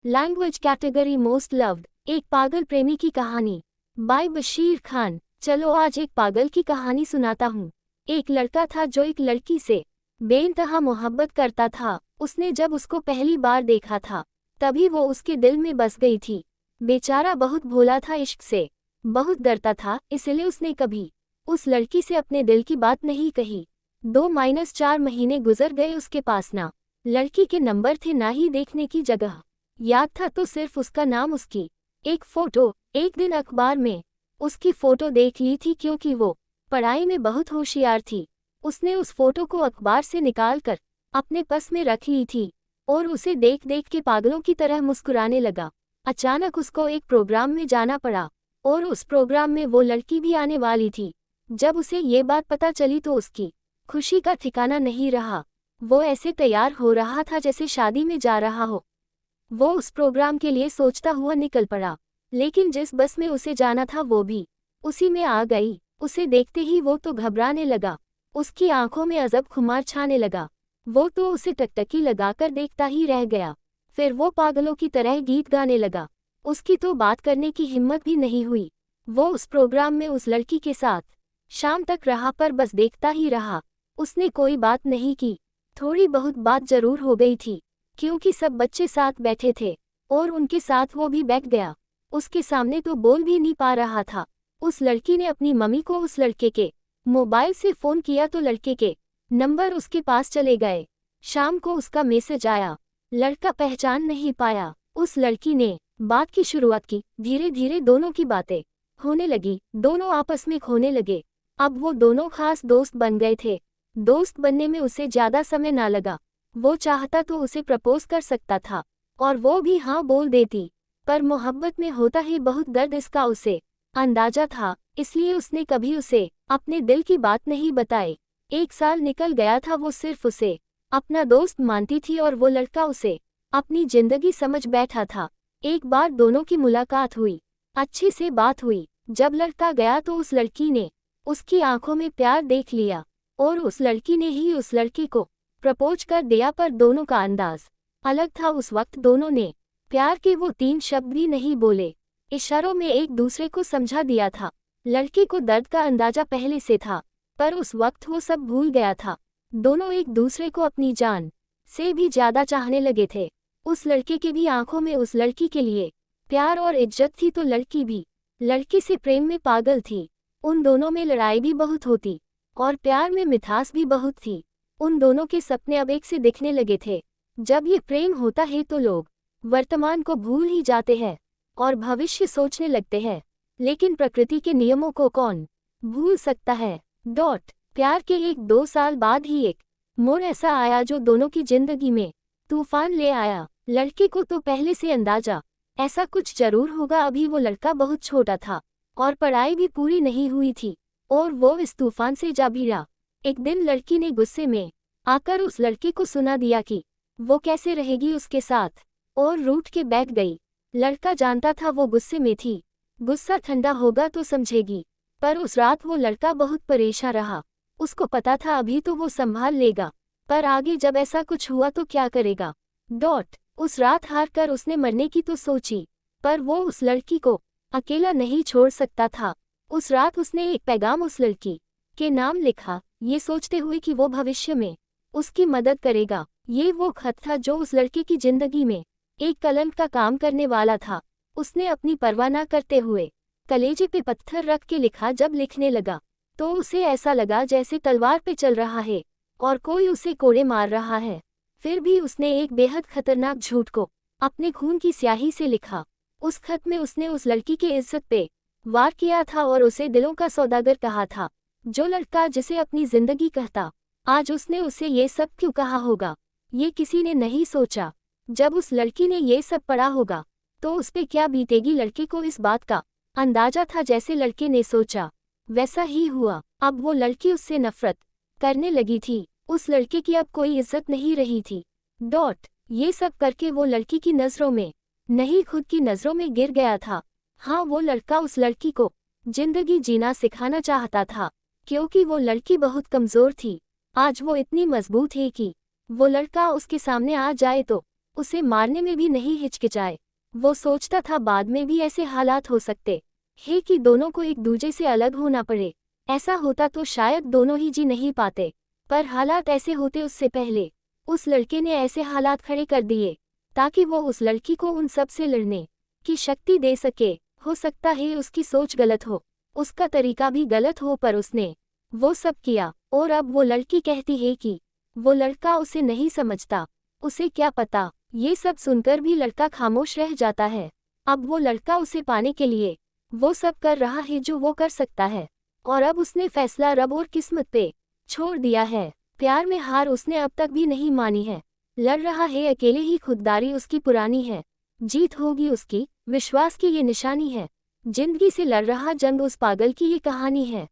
Language category most loved, एक पागल प्रेमी की कहानी बाय बशीर खान। चलो आज एक पागल की कहानी सुनाता हूँ। एक लड़का था जो एक लड़की से बेइंतहा मोहब्बत करता था। उसने जब उसको पहली बार देखा था तभी वो उसके दिल में बस गई थी। बेचारा बहुत भोला था, इश्क से बहुत डरता था, इसलिए उसने कभी उस लड़की से अपने दिल की बात नहीं कही। 2-4 महीने गुजर गए, उसके पास ना लड़की के नंबर थे ना ही देखने की जगह याद था, तो सिर्फ उसका नाम, उसकी एक फोटो। एक दिन अखबार में उसकी फोटो देख ली थी, क्योंकि वो पढ़ाई में बहुत होशियार थी। उसने उस फोटो को अखबार से निकालकर अपने पर्स में रख ली थी और उसे देख देख के पागलों की तरह मुस्कुराने लगा। अचानक उसको एक प्रोग्राम में जाना पड़ा और उस प्रोग्राम में वो लड़की भी आने वाली थी। जब उसे ये बात पता चली तो उसकी खुशी का ठिकाना नहीं रहा। वो ऐसे तैयार हो रहा था जैसे शादी में जा रहा हो। वो उस प्रोग्राम के लिए सोचता हुआ निकल पड़ा, लेकिन जिस बस में उसे जाना था वो भी उसी में आ गई। उसे देखते ही वो तो घबराने लगा, उसकी आंखों में अजब खुमार छाने लगा। वो तो उसे टकटकी लगाकर देखता ही रह गया। फिर वो पागलों की तरह गीत गाने लगा। उसकी तो बात करने की हिम्मत भी नहीं हुई। वो उस प्रोग्राम में उस लड़की के साथ शाम तक रहा, पर बस देखता ही रहा। उसने कोई बात नहीं की। थोड़ी बहुत बात जरूर हो गई थी, क्योंकि सब बच्चे साथ बैठे थे और उनके साथ वो भी बैठ गया। उसके सामने तो बोल भी नहीं पा रहा था। उस लड़की ने अपनी मम्मी को उस लड़के के मोबाइल से फ़ोन किया तो लड़के के नंबर उसके पास चले गए। शाम को उसका मैसेज आया, लड़का पहचान नहीं पाया। उस लड़की ने बात की शुरुआत की। धीरे धीरे दोनों की बातें होने लगी, दोनों आपस में खोने लगे। अब वो दोनों खास दोस्त बन गए थे। दोस्त बनने में उसे ज़्यादा समय ना लगा। वो चाहता तो उसे प्रपोज कर सकता था और वो भी हाँ बोल देती, पर मोहब्बत में होता ही बहुत दर्द, इसका उसे अंदाजा था। इसलिए उसने कभी उसे अपने दिल की बात नहीं बताई। 1 साल निकल गया था। वो सिर्फ उसे अपना दोस्त मानती थी और वो लड़का उसे अपनी जिंदगी समझ बैठा था। एक बार दोनों की मुलाकात हुई, अच्छी से बात हुई। जब लड़का गया तो उस लड़की ने उसकी आंखों में प्यार देख लिया और उस लड़की ने ही उस लड़के को प्रपोज कर दिया, पर दोनों का अंदाज अलग था। उस वक्त दोनों ने प्यार के वो 3 शब्द भी नहीं बोले, इशारों में एक दूसरे को समझा दिया था। लड़के को दर्द का अंदाजा पहले से था, पर उस वक्त वो सब भूल गया था। दोनों एक दूसरे को अपनी जान से भी ज्यादा चाहने लगे थे। उस लड़के के भी आंखों में उस लड़की के लिए प्यार और इज्जत थी, तो लड़की भी लड़के से प्रेम में पागल थी। उन दोनों में लड़ाई भी बहुत होती और प्यार में मिठास भी बहुत थी। उन दोनों के सपने अब एक से दिखने लगे थे। जब ये प्रेम होता है तो लोग वर्तमान को भूल ही जाते हैं और भविष्य सोचने लगते हैं, लेकिन प्रकृति के नियमों को कौन भूल सकता है। प्यार के 1-2 साल बाद ही एक मोड़ ऐसा आया जो दोनों की जिंदगी में तूफान ले आया। लड़के को तो पहले से अंदाजा ऐसा कुछ जरूर होगा। अभी वो लड़का बहुत छोटा था और पढ़ाई भी पूरी नहीं हुई थी और वो इस तूफान से जा भिड़ा। एक दिन लड़की ने गुस्से में आकर उस लड़के को सुना दिया कि वो कैसे रहेगी उसके साथ, और रूठ के बैठ गई। लड़का जानता था वो गुस्से में थी, गुस्सा ठंडा होगा तो समझेगी, पर उस रात वो लड़का बहुत परेशान रहा। उसको पता था अभी तो वो संभाल लेगा, पर आगे जब ऐसा कुछ हुआ तो क्या करेगा। उस रात हार कर उसने मरने की तो सोची, पर वो उस लड़की को अकेला नहीं छोड़ सकता था। उस रात उसने एक पैगाम उस लड़की के नाम लिखा, ये सोचते हुए कि वो भविष्य में उसकी मदद करेगा। ये वो खत था जो उस लड़के की जिंदगी में एक कलंक का काम करने वाला था। उसने अपनी परवाह न करते हुए कलेजे पे पत्थर रख के लिखा। जब लिखने लगा तो उसे ऐसा लगा जैसे तलवार पे चल रहा है और कोई उसे कोड़े मार रहा है। फिर भी उसने एक बेहद खतरनाक झूठ को अपने खून की स्याही से लिखा। उस खत में उसने उस लड़की की इज्जत पे वार किया था और उसे दिलों का सौदागर कहा था। जो लड़का जिसे अपनी जिंदगी कहता, आज उसने उसे ये सब क्यों कहा होगा, ये किसी ने नहीं सोचा। जब उस लड़की ने ये सब पढ़ा होगा तो उस पे क्या बीतेगी। लड़के को इस बात का अंदाजा था, जैसे लड़के ने सोचा वैसा ही हुआ। अब वो लड़की उससे नफरत करने लगी थी। उस लड़के की अब कोई इज्जत नहीं रही थी। ये सब करके वो लड़की की नज़रों में नहीं खुद की नज़रों में गिर गया था। हाँ, वो लड़का उस लड़की को जिंदगी जीना सिखाना चाहता था, क्योंकि वो लड़की बहुत कमज़ोर थी। आज वो इतनी मजबूत है कि वो लड़का उसके सामने आ जाए तो उसे मारने में भी नहीं हिचकिचाए। वो सोचता था बाद में भी ऐसे हालात हो सकते हैं कि दोनों को एक दूजे से अलग होना पड़े। ऐसा होता तो शायद दोनों ही जी नहीं पाते, पर हालात ऐसे होते उससे पहले। उस लड़के ने ऐसे हालात खड़े कर दिए ताकि वो उस लड़की को उन सब से लड़ने की शक्ति दे सके। हो सकता है उसकी सोच गलत हो, उसका तरीका भी गलत हो, पर उसने वो सब किया। और अब वो लड़की कहती है कि वो लड़का उसे नहीं समझता। उसे क्या पता। ये सब सुनकर भी लड़का खामोश रह जाता है। अब वो लड़का उसे पाने के लिए वो सब कर रहा है जो वो कर सकता है, और अब उसने फैसला रब और किस्मत पे छोड़ दिया है। प्यार में हार उसने अब तक भी नहीं मानी है। लड़ रहा है अकेले ही, खुददारी उसकी पुरानी है। जीत होगी उसकी, विश्वास की ये निशानी है। जिंदगी से लड़ रहा जंग उस पागल की ये कहानी है।